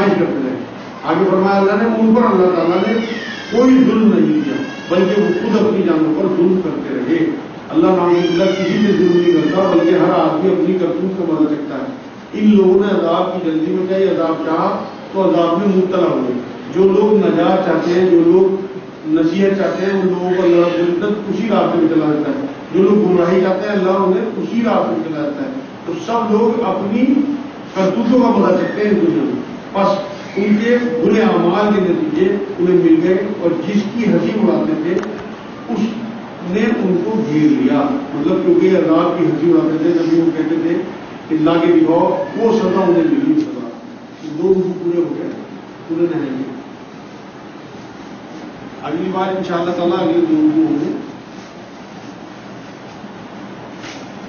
آزمائش کرتے رہے. آگے فرمایا اللہ نے ان پر اللہ تعالیٰ نے کوئی ظلم نہیں کیا بلکہ وہ خود اپنی جانوں پر ظلم کرتے رہے. اللہ اللہ کسی سے ظلم نہیں کرتا بلکہ ہر آدمی اپنی کرتوت کا مزہ چکتا ہے. ان لوگوں نے عذاب کی جلدی میں چاہیے عذاب چاہا تو عذاب میں مبتلا ہوئے. جو لوگ نجات چاہتے ہیں جو لوگ نصیحت چاہتے ہیں ان لوگوں کو اللہ رب العزت اسی راستے میں چلا دیتا ہے. جو لوگ گمراہی چاہتے ہیں اللہ انہیں اسی راستے میں چلا دیتا ہے. تو سب لوگ اپنی کرتوتوں کا مزہ چکتے ہیں اس دنیا میں. بس ان کے برے اعمال کے نتیجے انہیں مل گئے اور جس کی ہنسی اڑاتے تھے اس نے ان کو گھیر لیا. مطلب کیونکہ عذاب کی ہنسی اڑاتے تھے جب وہ کہتے تھے اللہ کے دکھاؤ وہ سزا انہیں ملی. سزا دو ان کو پورے ہو گئے پورے نہیں گئے. اگلی بار ان شاء اللہ تعالیٰ اگلے دو ہوں گے.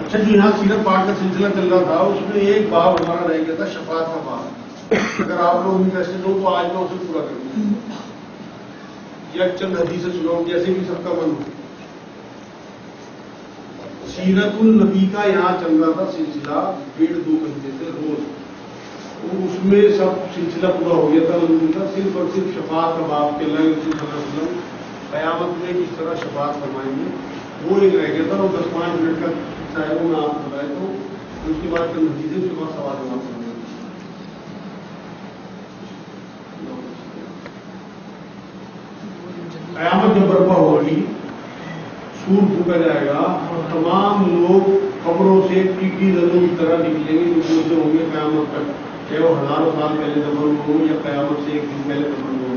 اچھا جو یہاں سیرت پاک کا سلسلہ چل رہا تھا اس میں ایک باب ہمارا رہ گیا تھا شفاعت کا باب. اگر آپ لوگ انٹرسٹڈ ہو تو آج میں اسے پورا کر دوں یا چند حدیثیں سناؤں جیسے بھی سب کا من ہو. سیرت النبی کا یہاں چل رہا تھا سلسلہ 1.5-2 گھنٹے سے روز. اس میں سب سلسلہ پورا ہو گیا تھا. صرف اور صرف شفاعت کا باب کے اللہ رسول صلی اللہ علیہ وسلم قیامت میں کس طرح شفاعت فرمائیں گے وہ ایک رہ گیا تھا. وہ 10-5 منٹ کا چاہے وہ میں آپ کو بتائے تو اس کے بعد چند حدیثیں اس کے بعد سوال جواب کریں گے. قیامت جب برپا ہوگی سور پھونکا جائے گا اور تمام لوگ قبروں سے ٹیٹی دلوں کی طرح نکلیں گے جو پوچھتے ہوں گے قیامت تک چاہے وہ ہزاروں سال پہلے دفن ہو یا قیامت سے ایک دن پہلے دفن ہو.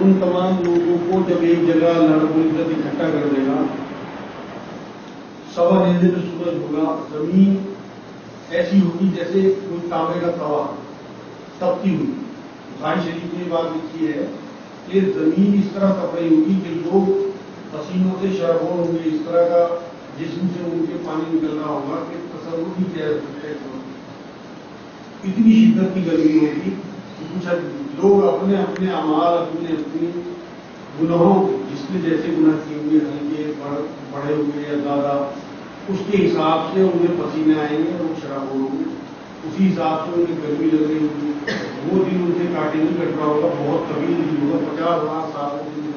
ان تمام لوگوں کو جب ایک جگہ اللہ رب العزت اکٹھا کر دے گا سوا نیزے پہ سورج ہوگا. زمین ایسی ہوگی جیسے کوئی تانبے کا توا تپتی ہوئی. بخاری شریف نے یہ بات لکھی ہے کہ زمین اس طرح تپ رہی ہوگی کہ لوگ پسینوں سے شرابور ہوں گے. اس طرح کا جسم سے ان کے پانی نکل رہا ہوگا کہ تصور بھی کیا جا سکتا ہے. اتنی شدت کی گرمی ہوگی کچھ لوگ اپنے اپنے اعمال اپنے اپنی گناہوں جس نے جیسے گناہ کیے ہوئے ہلکے بڑے ہوئے یا زیادہ اس کے حساب سے انہیں پسینے آئیں گے اور وہ شرابور ہوں گے. اسی حساب سے انہیں گرمی لگ رہی ہوگی. وہ دن ان سے کاٹے نہیں کٹ رہا ہوگا. بہت طویل دن ہوگا. 50,000 سال کا دن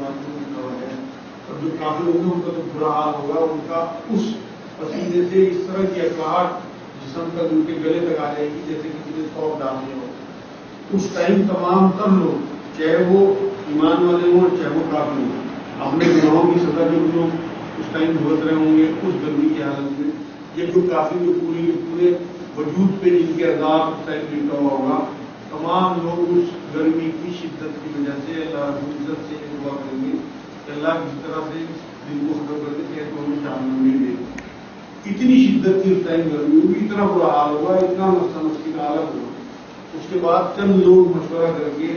ہے. اور جو کافی ہوں گے ان کا تو برا حال ہوگا. ان کا اس پسینے سے اس طرح کی اکڑاہٹ جسم تک ان کے گلے تک آ جائے گی جیسے کسی نے سوپ ڈالنے ہو. اس ٹائم تمام تر لوگ چاہے وہ ایمان والے ہوں چاہے وہ کافی ہوں اپنے گناہوں کی سزا جو لوگ اس ٹائم بھگت رہے ہوں گے اس گرمی کی حالت میں. یہ جو کافی جو پورے وجود پہ جن کے عذاب اس ٹائم لکھا ہوا ہوگا تمام لوگ اس گرمی کی شدت کی وجہ سے اللہ رب العزت سے دعا کریں گے کہ اللہ کس طرح سے دن کو ختم کر دے کہ تو ہمیں جہنم نہیں دے. اتنی شدت کی اس ٹائم گرمی ہوگی. اتنا برا حال ہوگا. اتنا مستی کا حالت ہوگا. اس کے بعد چند لوگ مشورہ کر کے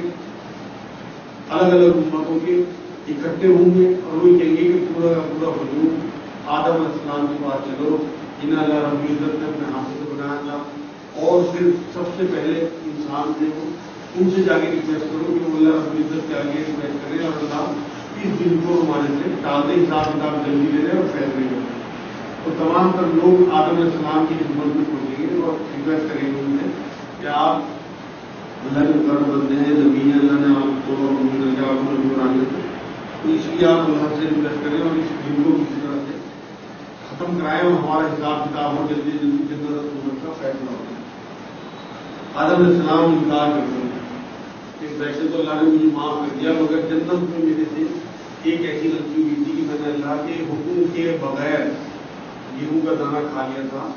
الگ الگ امتوں کے اکٹھے ہوں گے اور وہ کہیں گے کہ پورا کا پورا وجود آدم علیہ السلام کے پاس چلو. انہیں اللہ رب العزت نے اپنے ہاتھ سے بنایا تھا اور پھر سب سے پہلے انسان سے ان سے جا کے ریکویسٹ کرو کہ وہ اللہ رب العزت کے آگے ریکویسٹ کریں اور اللہ اس دن کو ہمارے سے ڈالتے حساب کتاب جلدی لے رہے اور فیصلے کریں. تو تمام تر لوگ آدم علیہ السلام کی خدمت میں پہنچیں گے اور ریکویسٹ کریں گے ان سے کہ آپ اللہ کے کرم بندے ہیں نبی ہیں اللہ نے آپ کو بنانے تھے تو اس لیے آپ اللہ سے ریکویسٹ کریں اور اس دن کو کسی طرح سے ختم کرائیں اور ہمارا حساب کتاب ہو جلدی جلدی جنت کا فیصلہ ہو. آدم علیہ السلام انکار کرتے ہیں کہ ویسے تو اللہ نے مجھے معاف کر دیا مگر جنت میں میرے سے ایک ایسی غلطی ہوئی تھی کہ میں نے اللہ کے حکم کے بغیر گیہوں کا دانہ کھا لیا تھا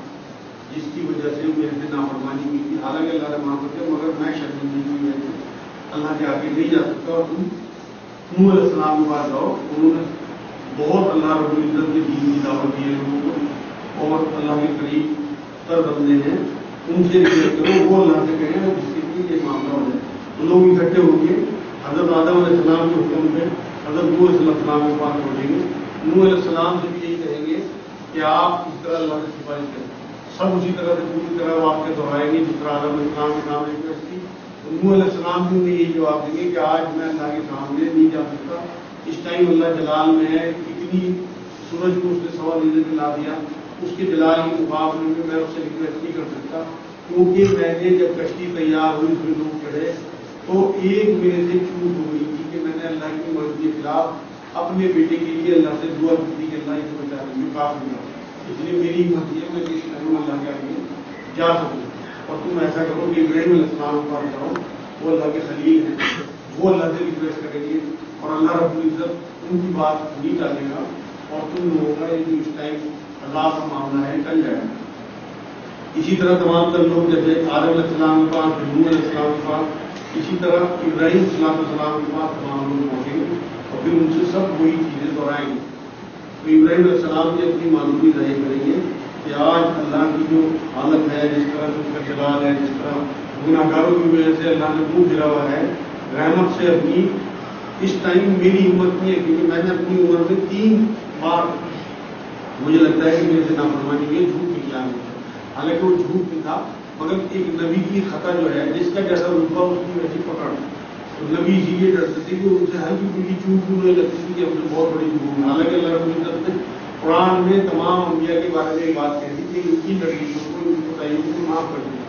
جس کی وجہ سے میرے سے نافرمانی ہوئی تھی. حالانکہ اللہ نے معاف کر دیا مگر میں شرمندگی کی وجہ سے اللہ کے آگے نہیں جا سکتا. اور تم نوح علیہ السلام کے پاس جاؤ. انہوں نے بہت اللہ رب العزت کے دین کی دعوت دی ہے لوگوں کو اور اللہ کے قریب تر بندے ہیں ان سے ریکویسٹ کرو وہ اللہ سے کہیں جس سے کہ یہ معاملہ ہو جائے. تو لوگ اکٹھے ہوں گے حضرت آدم علیہ السلام کے حکم پہ حضرت نوح علیہ السلام کے پاس پہنچیں گے. نوح علیہ السلام سے بھی یہی کہیں گے کہ آپ اس طرح اللہ سے سفارش کریں. سب اسی طرح سے پوری طرح وہ آپ کے دہرائیں گے جس طرح آدم علیہ السلام کے سامنے ریکویسٹ کی. نوح علیہ السلام بھی انہیں یہی جواب دیں گے کہ آج میں اللہ کے سامنے نہیں جا سکتا. اس ٹائم اللہ جلال میں ہے. اتنی سورج کو اس نے سوا نیزے پہ لا دیا. اس کے جلال کے مقابلے میں اس سے ریکویسٹ نہیں کر سکتا. کیونکہ میں نے جب کشتی تیار ہوئی اس میں لوگ چڑھے تو ایک میرے سے چوک ہو گئی تھی کہ میں نے اللہ کی مرضی کے خلاف اپنے بیٹے کے لیے اللہ سے دعا کی تھی کہ اللہ اسے بچا لیں کافی ہوا، اس لیے میری ہمت یہ میں کس ٹائم اللہ کے آگے جا سکوں، اور تم ایسا کرو کہ ابراہیم علیہ السلام کے پاس جاؤ، وہ اللہ کے خلیل ہیں، وہ اللہ سے ریکویسٹ کریں گے اور اللہ رب العزت ان کی بات نہیں ٹالے گا اور تم لوگوں کا یہ جو اس ٹائم اللہ کا معاملہ ہے ٹل جائے گا۔ اسی طرح تمام تر لوگ جیسے آدم علیہ السلام کے پاس، نوح علیہ السلام کے پاس، اسی طرح ابراہیم السلام کے پاس تمام لوگ پہنچیں گے اور پھر ان سے سب وہی چیزیں دہرائیں گے۔ تو ابراہیم علیہ السلام کی اپنی معلومی ظاہر کریں گے کہ آج اللہ کی جو حالت ہے، جس طرح سے اس کا جلال ہے، جس طرح گناہگاروں کی وجہ سے اللہ نے منہ پھیرا ہوا ہے رحمت سے اپنی، اس ٹائم میری ہمت نہیں ہے کیونکہ میں نے اپنی عمر میں 3 بار مجھے لگتا ہے کہ میرے سے نافرمانی ہوئی، جھوٹ نکلا ہے، حالانکہ وہ جھوٹ نہیں تھا، مگر ایک نبی کی خطا جو ہے جس کا جیسا رتبہ اس کی ویسی پکڑ، تو نبی اسی لیے ڈرتے تھے کہ ان سے ہلکی پھلکی چوک ہونے لگتی تھی کہ ہم نے بہت بڑی چوک ہوئی، حالانکہ اللہ رب العزت نے قرآن میں تمام انبیاء کے بارے میں یہ بات کہہ دی کہ ان کی لڑکیوں کو، ان کو تعین کو معاف کر دیا۔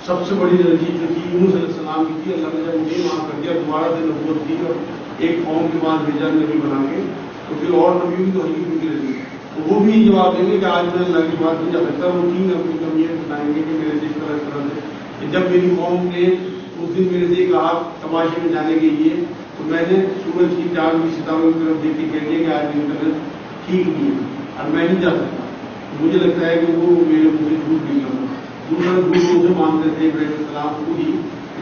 سب سے بڑی لڑکی جو تھی یونس علیہ السلام کی تھی، اللہ نے جب انہیں معاف کر دیا، دوبارہ سے نبوت دی اور ایک قوم کے بعد بھیجا نبی بنا کے، تو پھر اور نبی بھی تو ہلکی پھلکی رہتی ہے، تو وہ بھی جواب دیں گے کہ آج میں اللہ کی بات نہیں جا سکتا، وہ 3 اپنی کمیاں بتائیں گے کہ میرے سے اس طرح سے کہ جب میری قوم نے اس دن میرے سے کہا تماشے میں جانے کے لیے، تو میں نے سورج کی، چاند کی، ستاروں کی طرف دیکھ کے کہہ دیا کہ آج میری طبیعت ٹھیک نہیں ہے اور میں نہیں جا سکتا۔ مجھے لگتا ہے کہ وہ میرے مجھے جھوٹ نکلا تھا، دوسرا جھوٹ ان سے مانتے تھے ابراہیم علیہ السلام کو ہی،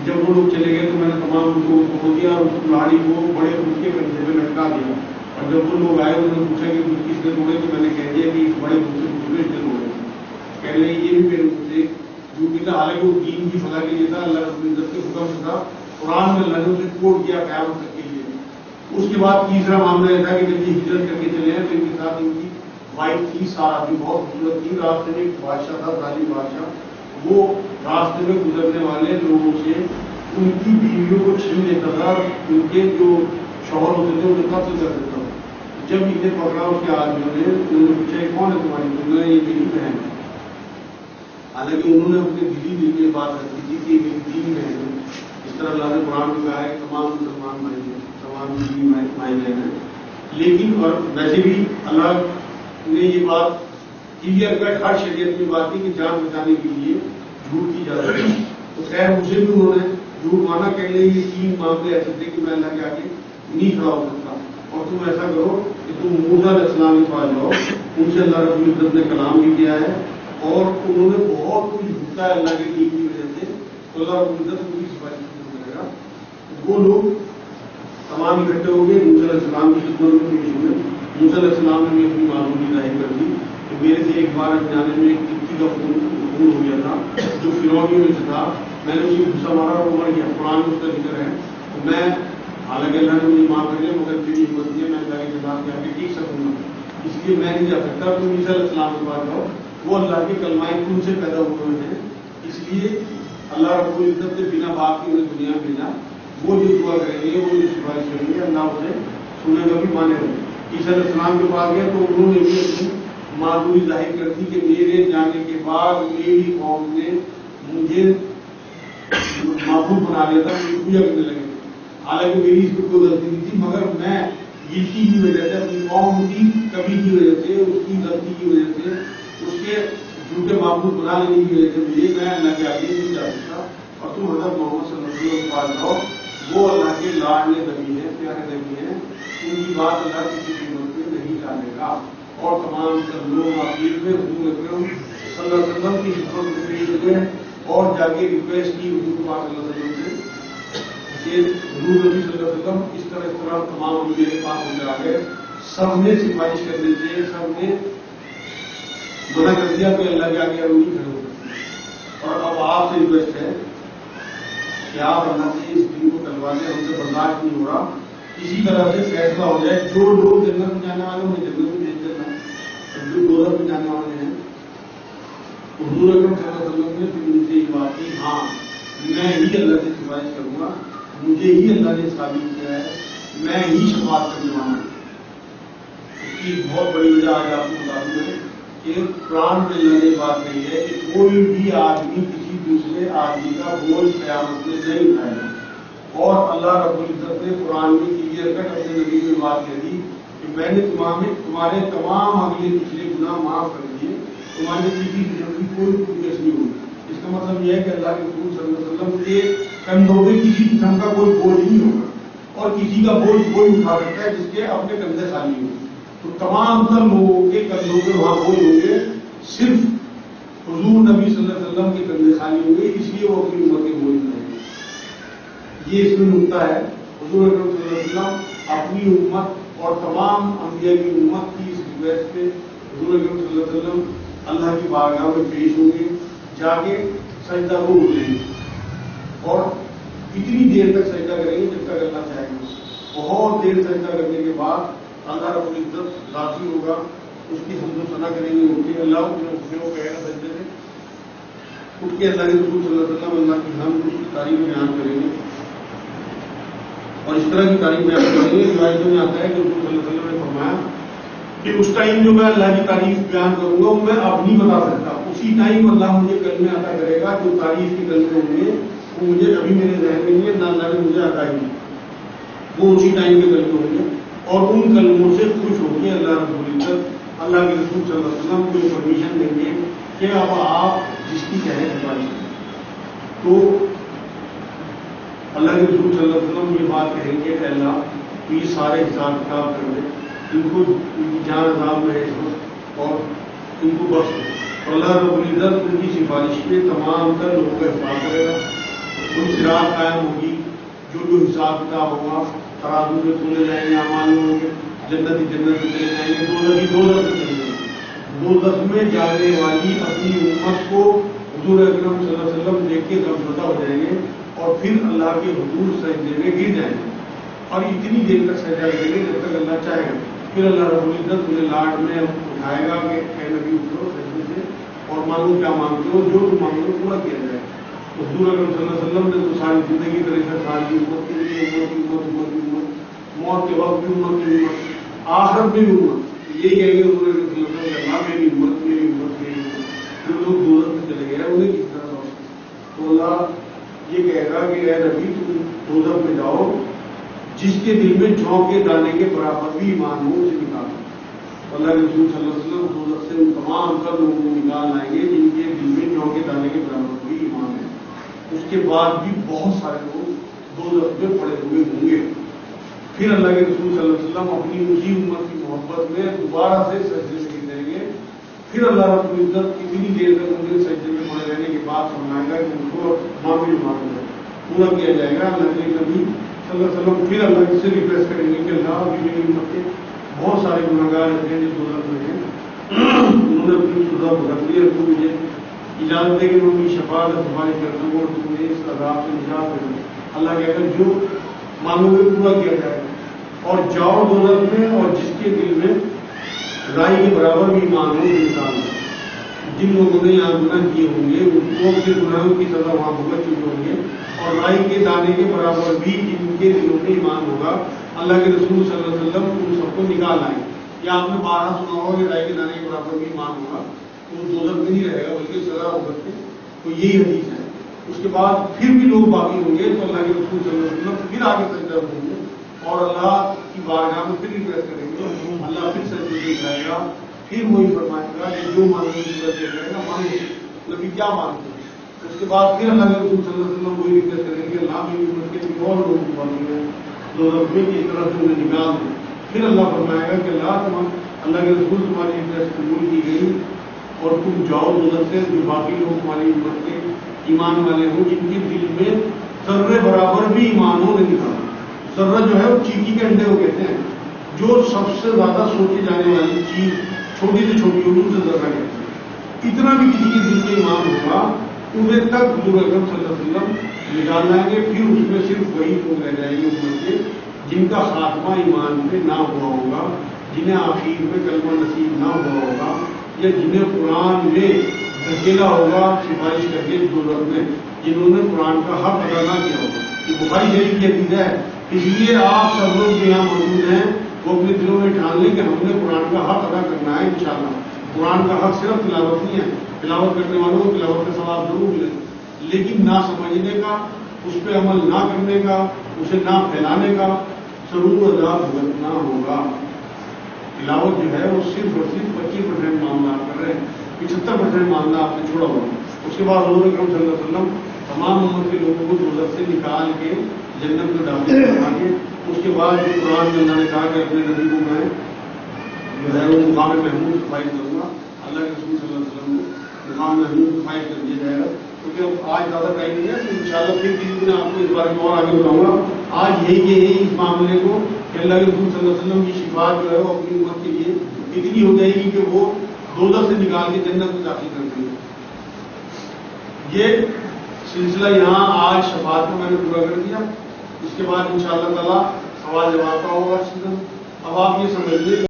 جب وہ لوگ چلے گئے تو میں نے تمام ان کو کھو دیا اور اس کلاڑی کو بڑے اس کے کنڈے میں لٹکا دیا، اور جب وہ لوگ آئے انہوں نے پوچھا کہ کس نے توڑے، تو میں نے کہہ دیا کہ اس بڑے دوسرے دوسرے سے توڑے، کہہ لیں یہ بھی میرے مجھ سے جو بھی تھا، حالانکہ وہ دین کی فلاح کے لیے تھا، اللہ رب العزت کے حکم سے تھا، قرآن میں اللہ نے اسے کوٹ کیا قیامت تک کے لیے۔ اس کے بعد تیسرا معاملہ یہ تھا کہ جب یہ ہجرت کر کے چلے ہیں تو ان کے ساتھ ان کی وائف تھی سارا، بھی بہت خوبصورت تھی، راستے میں ایک بادشاہ تھا، ظالم بادشاہ، وہ راستے میں گزرنے والے لوگوں سے ان کی بیویوں کو چھین لیتا تھا، ان کے جو شوہر ہوتے تھے انہیں قتل کر دیتا تھا۔ جب انہیں پکڑا اس کے آدمیوں نے، انہوں نے پوچھا یہ کون ہے تمہاری؟ انہوں نے یہ میری بہن ہے، حالانکہ انہوں نے اپنے دلی دل میں بات رکھی تھی کہ میری دین بہن ہے، اس طرح اللہ نے قرآن میں کہا ہے تمام مسلمان بھائی ہیں، تمام دین بھائی بہن ہیں، لیکن اور ویسے بھی اللہ نے یہ بات کلیئر کٹ ہر شریعت میں بات کی کہ جان بچانے کے لیے جھوٹ کی جا رہی ہے، تو خیر مجھے بھی انہوں نے جھوٹ مانا، کہ یہ 3 معاملے ایسے تھے کہ میں اللہ کے آگے نہیں کھڑا ہو سکتا، اور تم ایسا کرو کہ تم موسیٰ علیہ السلام کے پاس جاؤ، ان سے اللہ رب العزت نے کلام بھی کیا ہے اور انہوں نے بہت کچھ جھوٹا ہے اللہ کے دین کی وجہ سے، تو اللہ رب العزت پوری سفارش کرے گا۔ وہ لوگ تمام اکٹھے ہو گئے، موسیٰ علیہ السلام کی خدمت میں پیش ہوئے، موسیٰ علیہ السلام نے اپنی معلومی ظاہر کر دی کہ میرے سے ایک بار جانے میں ایک ٹکی کا خون ہو گیا تھا جو فرعونیوں میں سے تھا، میں نے اسے غصہ مارا اور مر گیا، قرآن میں اس کا ذکر ہے، تو میں حالانکہ اللہ نے مجھے معاف کر دیا مگر میری ہمت نہیں ہے، میں اللہ کے خلاف جا کے ٹھیک سکوں گا، اس لیے میں نہیں جا سکتا، تم عیسیٰ علیہ السلام کے پاس جاؤ، وہ اللہ کے کلمائے ان سے پیدا ہوئے ہیں، اس لیے اللہ رب العزت نے بنا باپ کی انہیں دنیا بھیجا، وہ جو دعا کریں گے، وہ جو سفارش کریں گے، اللہ اسے سنے گا بھی مانے گا۔ عیسیٰ علیہ السلام کے پاس گیا تو انہوں نے بھی اپنی معذوری ظاہر کر دی کہ میرے جانے کے بعد میری قوم نے مجھے معبود بنا لیا تھا، مجھے پوجا کرنے لگے، حالانکہ میری اس میں کوئی غلطی نہیں تھی، مگر میں غلطی کی وجہ سے، اپنی قوم کی کمی کی وجہ سے، اس کی غلطی کی وجہ سے، اس کے جھوٹے معبود بنا لینے کی وجہ سے مجھے میں اللہ کے آگے نہیں جا سکتا، اور تم حضرت محمد صلی اللہ علیہ وسلم کے پاس جاؤ، وہ اللہ کے لاڈلے نبی ہیں، پیارے نبی ہیں، ان کی بات اللہ کسی قیمت میں نہیں ڈالے گا، اور تمام سب لوگ آخر میں حضور اکرم صلی اللہ علیہ وسلم کی خدمت میں پیش ہوئے اور جا کے ریکویسٹ کی حضور پاک صلی اللہ علیہ وسلم سے کہ حضور نبی صلی اللہ علیہ وسلم اس طرح تمام انبیاء کے پاس ہو آ گئے، سب نے سفارش کرنے سے سب نے منع کر دیا کہ اللہ کے آگے نہیں کھڑے ہو سکتے، اور اب آپ سے ریکویسٹ ہے کہ آپ اللہ سے اس دن کو کروا دیں، ہم سے برداشت نہیں ہو رہا، اسی طرح سے فیصلہ ہو جائے، جو لوگ جنت میں جانے والے انہیں جنت میں بھیج دینا، جو دوزخ میں جانے والے ہیں حضور اکرم صلی اللہ علیہ وسلم نے پھر ان سے یہ بات کی، ہاں میں ہی اللہ سے سفارش کروں گا، مجھے ہی اللہ نے ثابت کیا ہے، میں ہی شفاعت کرنے والا ہوں۔ اس کی بہت بڑی وجہ آج آپ کو بتا دوں میں کہ قرآن میں اللہ نے بات کہی ہے کہ کوئی بھی آدمی کسی دوسرے آدمی کا بوجھ قیامت میں نہیں اٹھائے گا. اور اللہ رب العزت نے قرآن میں کلیئر کٹ اپنے نبی میں بات کہہ دی کہ میں نے تمہارے تمام اگلے پچھلے گناہ معاف کر دیے, تمہارے کسی قسم کی کوئی گنجائش نہیں ہوگی. اس کا مطلب یہ ہے کہ اللہ کے رسول صلی اللہ علیہ وسلم کے کندھوں پہ کسی قسم کا کوئی بوجھ نہیں ہوگا, اور کسی کا بوجھ کوئی اٹھا سکتا ہے جس کے اپنے کندھے خالی ہوں. تو تمام تر لوگوں کے کندھوں پہ وہاں بوجھ ہوں گے, صرف حضور نبی صلی اللہ علیہ وسلم کے کندھے خالی ہوں گے, اس لیے وہ اپنی امت کے بوجھ اٹھائیں گے. یہ اس میں نقطہ ہے. حضور اکرم صلی اللہ علیہ وسلم اپنی امت اور تمام انبیاء کی امت کی اس ریکویسٹ پہ حضور اکرم صلی اللہ علیہ وسلم اللہ کی بارگاہ میں پیش ہوں گے, جا کے سجدہ کو اٹھیں گے اور اتنی دیر تک سجدہ کریں گے جب تک اللہ چاہے گا. بہت دیر سجدہ کرنے کے بعد اللہ رب العزت ذاتی ہوگا, اس کی حمد و ثنا کریں گے, اٹھ کے اللہ وہ کہے گا سجدے سے, اٹھ کے اللہ کے رسول صلی اللہ علیہ وسلم اللہ کی حمد اس کی تعریف بیان کریں گے اور اس طرح کی تعریف بیان کریں گے. روایتوں میں آتا ہے کہ رسول صلی اللہ علیہ وسلم نے فرمایا کہ اس ٹائم جو میں اللہ کی تعریف بیان کروں گا وہ میں اب نہیں بتا سکتا, اسی ٹائم اللہ مجھے کلمے عطا کرے گا. جو تعریف کے کلمے ہوں گے وہ مجھے ابھی میرے ذہن میں نہیں ہے, نہ اللہ نے مجھے عطا ہی, وہ اسی ٹائم کے کلمے ہوں گے. اور ان کلموں سے خوش ہو کے اللہ رب العزت اللہ کے رسول صلی اللہ علیہ وسلم کو پرمیشن دیں گے کہ اب آپ جس کی کہیں سفارش کریں. تو اللہ کے رسول صلی اللہ علیہ وسلم یہ بات کہیں گے کہ اللہ تو یہ سارے حساب کتاب کر دے, ان کو ان کی جان عذاب میں اور ان کو بخش دے. اور اللہ رب العزت ان کی سفارش پہ تمام تر لوگوں کا حساب کرے گا. ان صراط قائم ہوگی, جو حساب کتاب ہوگا ترازو میں تولے جائیں گے, اعمال میں ہوں گے, جنت جنت میں چلے جائیں گے, دوزخ میں چلے جائیں گے. دوزخ میں جانے والی اپنی امت کو حضور اکرم صلی اللہ علیہ وسلم دیکھ کے غمزدہ ہو جائیں گے اور پھر اللہ کے حضور سجدے میں گر جائیں گے اور اتنی دیر تک سجدہ کریں گے جب تک اللہ چاہے گا. پھر اللہ رب العزت انہیں لاڈ میں اٹھائے گا کہ اے نبی اٹھو سجدے سے اور مانگو کیا مانگتے ہو, جو تم مانگو پورا کیا جائے. حضور اکرم صلی اللہ علیہ وسلم نے تو ساری زندگی طریقہ ساری امت کے لیے موت کے وقت بھی امت کی امت, آخر میں بھی امت, یہی کہیں گے حضور اکرم صلی اللہ علیہ وسلم اللہ میری امت میری امت میری امت. جو لوگ دوزخ میں چلے گئے انہیں کس طرح ہو, تو اللہ یہ کہے گا کہ اے نبی تم دوزخ میں جاؤ, جس کے دل میں جھونک کے دانے کے برابر بھی ایمان ہو اسے نکالو. اللہ کے رسول صلی اللہ علیہ وسلم دوزخ سے ان تمام تر لوگوں کو نکال لائیں گے جن کے دل میں جھونک کے دانے کے برابر بھی ایمان ہے. اس کے بعد بھی بہت سارے لوگ دوزخ میں پڑے ہوئے ہوں گے. پھر اللہ کے رسول صلی اللہ علیہ وسلم اپنی اسی امت کی محبت میں دوبارہ سے سجدے میں گر جائیں گے. پھر اللہ رب العزت اتنی دیر تک انہیں سجدے میں پڑے رہنے کے بعد فرمائے گا کہ ان کو معافی مانگنا پورا کیا جائے گا. اللہ کے نبی صلی اللہ علیہ وسلم پھر اللہ سے ریکویسٹ کریں گے کہ اللہ ابھی میری امت کے بہت سارے گناہگار ایسے ہیں جو دوزخ میں ہیں, انہوں نے اپنی سزا بھگت لی ہے, تو مجھے اجازت دے کہ میں اپنی شفاعت سفارش کر دوں اور تم نے اس عذاب سے نجات دے دوں. اللہ کہتا ہے جو مانگو گے پورا کیا جائے گا. اور جاؤ دوزخ میں اور جس کے دل میں رائی کے برابر بھی ایمان ہو انسان. جن لوگوں نے یہاں گناہ کیے ہوں گے ان کو اپنے گناہوں کی سزا وہاں بھگت چکے ہوں گے, اور رائی کے دانے کے برابر بھی جن کے دلوں میں ایمان ہوگا اللہ کے رسول صلی اللہ علیہ وسلم ان سب کو نکال آئیں. یا آپ نے 12 سنا ہوگا کہ رائی کے دانے کے برابر بھی ایمان ہوگا تو وہ دوزخ میں نہیں رہے گا بلکہ سزا بھگت کے. تو یہی حدیث ہے. اس کے بعد پھر بھی لوگ باقی ہوں گے تو اللہ کے رسول صلی اللہ علیہ وسلم پھر آگے سجدہ ہوں گے اور اللہ کی بارگاہ میں پھر ریکویسٹ کریں گے. اللہ پھر سجدے سے اٹھائے گا, پھر وہی فرمائے گا کہ جو مانگنے کی ضرورت دیا جائے گا مانگے, مطلب کیا مانگتے ہیں. اس کے بعد پھر اللہ کے رسول صلی اللہ علیہ وسلم وہی ریکویسٹ کریں گے اللہ میری امت کے لیے اور لوگوں کو باقی ہیں دوزخ میں کی طرح سے انہیں نکال دیں. پھر اللہ فرمائے گا کہ اللہ کے رسول تمہاری ریکویسٹ قبول کی گئی اور تم جاؤ دوزخ سے, جو باقی لوگ تمہاری امت کے ایمان والے ہوں جن کے دل میں ذرے برابر بھی ایمان ہو نہیں نکالا. ذرہ جو ہے وہ چیٹی کے انڈے کو کہتے ہیں, جو سب سے زیادہ سوچی جانے والی چیز چھوٹی سے چھوٹی ہوگی اسے ذرہ کہتے ہیں. اتنا بھی کسی کے دل میں ایمان ہوگا انہیں تک حضور اکرم صلی اللہ علیہ وسلم نکال لائیں گے. پھر اس میں صرف وہی لوگ رہ جائیں گے امت کے جن کا خاتمہ ایمان پہ نہ ہوا ہوگا, جنہیں آخر میں کلمہ نصیب نہ ہوا ہوگا, یا جنہیں قرآن میں دھکیلا ہوگا سفارش کر کے دوزخ میں, جنہوں نے قرآن کا حق ادا نہ کیا ہوگا. یہ بخاری شریف کی حدیث ہے. اس لیے آپ سب لوگ جو یہاں موجود ہیں وہ اپنے دلوں میں ٹھان لیں کہ ہم نے قرآن کا حق ادا کرنا ہے انشاءاللہ. قرآن کا حق صرف تلاوت نہیں ہے، تلاوت کرنے والوں کو تلاوت کا ثواب ضرور ملے، لیکن نہ سمجھنے کا، اس پہ عمل نہ کرنے کا، اسے نہ پھیلانے کا ضرور عذاب بھگتنا ہوگا۔ تلاوت جو ہے وہ صرف اور صرف 25% معاملہ آپ کر رہے ہیں، 75% معاملہ آپ نے چھوڑا ہوا۔ اس کے بعد حضور اکرم صلی اللہ علیہ وسلم تمام امت کے لوگوں کو دوزخ سے نکال کے جنت میں داخل کروا کے اس کے بعد قرآن میں اللہ نے کہا کہ اپنے نبی کو میں جو ہے وہ مقام محمود فائز کروں گا، اللہ کے رسول صلی اللہ علیہ وسلم کو مقام محمود فائز کر دیا جائے گا۔ کیونکہ اب آج زیادہ ٹائم نہیں ہے، تو انشاءاللہ پھر کسی دن آپ کو اس بارے میں اور آگے بتاؤں گا۔ آج یہی اس معاملے کو کہ اللہ کے رسول صلی اللہ علیہ وسلم کی شفاعت جو ہے وہ اپنی امت کے لیے اتنی ہو جائے گی کہ وہ دوزخ سے نکال کے جنت میں داخل کرتی ہے۔ یہ سلسلہ یہاں آج شفاعت کو میں نے پورا کر دیا، اس کے بعد انشاءاللہ تعالیٰ سوال جواب کا ہوگا۔ اب آپ یہ سمجھیے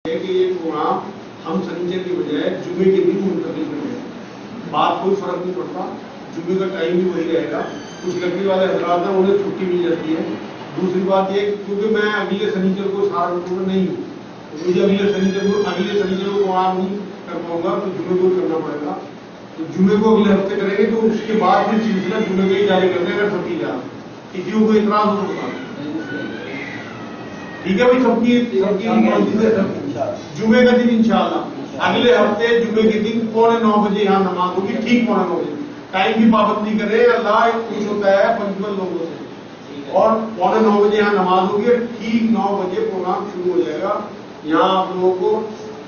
کہ یہ پروگرام ہم سنیچر کی بجائے جمعے کے دن منتقل کر رہے ہیں، بات کوئی فرق نہیں پڑتا، جمعے کا ٹائم بھی وہی رہے گا۔ کچھ لکڑی والے حضرات ہیں انہیں چھٹی مل جاتی ہے۔ دوسری بات یہ کیونکہ میں اگلے سنیچر کو سہارنپور میں نہیں ہوں، مجھے اگلے سنیچر کو پروگرام نہیں کر پاؤں گا، تو جمعے کو کرنا پڑے گا۔ تو جمعے کو اگلے ہفتے کریں گے، تو اس کے بعد پھر سلسلہ جمعے کا ہی جاری کرتے ہیں۔ اگر سب کی جائے کسی کو اعتراض ہو سکتا ہے، ٹھیک ہے بھائی، سب کی جمعے کا دن انشاءاللہ اگلے ہفتے جمعے کے دن 8:45 بجے یہاں نماز ہوگی، ٹھیک 8:45 بجے۔ ٹائم کی پابندی کرے، اللہ خوش ہوتا ہے پنچول لوگوں سے، اور 8:45 بجے یہاں نماز ہوگی، ٹھیک 9 بجے پروگرام شروع ہو جائے گا۔ یہاں آپ لوگوں کو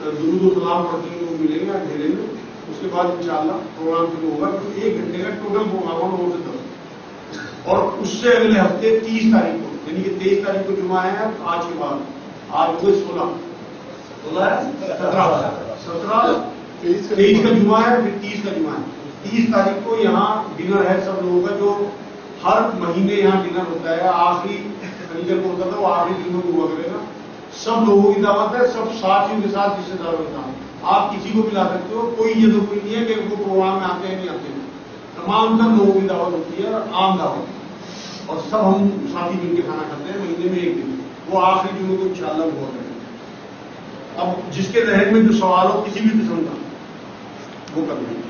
درود و سلام پڑھتے ہوئے لوگ ملیں گے اندھیرے میں، اس کے بعد انشاءاللہ پروگرام شروع ہوگا۔ تو 1 گھنٹے کا ٹوٹل پروگرام ہوگا 9 سے 10، اور اس سے اگلے ہفتے 30 تاریخ کو، یعنی کہ 23 تاریخ کو جمعہ ہے آج کے بعد، آج ہوئے 16 17 23 کا جمعہ ہے، پھر 30 کا جمعہ ہے۔ 30 تاریخ کو یہاں ڈنر ہے سب لوگوں کا، جو ہر مہینے یہاں ڈنر ہوتا ہے، آخری سنیچر کو ہوتا تھا، وہ آخری دنوں کو ہوا کرے گا۔ سب لوگوں کی دعوت ہے، سب ساتھیوں کے ساتھ رشتے داروں کے ساتھ، آپ کسی کو بھی لا سکتے ہو، کوئی یہ تو کوئی نہیں ہے کہ وہ پروگرام میں آتے ہیں نہیں آتے ہیں، تمام تر لوگوں کی دعوت ہوتی ہے، عام دعوت، اور سب ہم ساتھی مل کے کھانا کھاتے ہیں مہینے میں 1 دن، وہ آخری دنوں کو انشاءاللہ ہوا کرے گا۔ اب جس کے ذہن میں جو سوال ہو کسی بھی قسم کا وہ کر لیں۔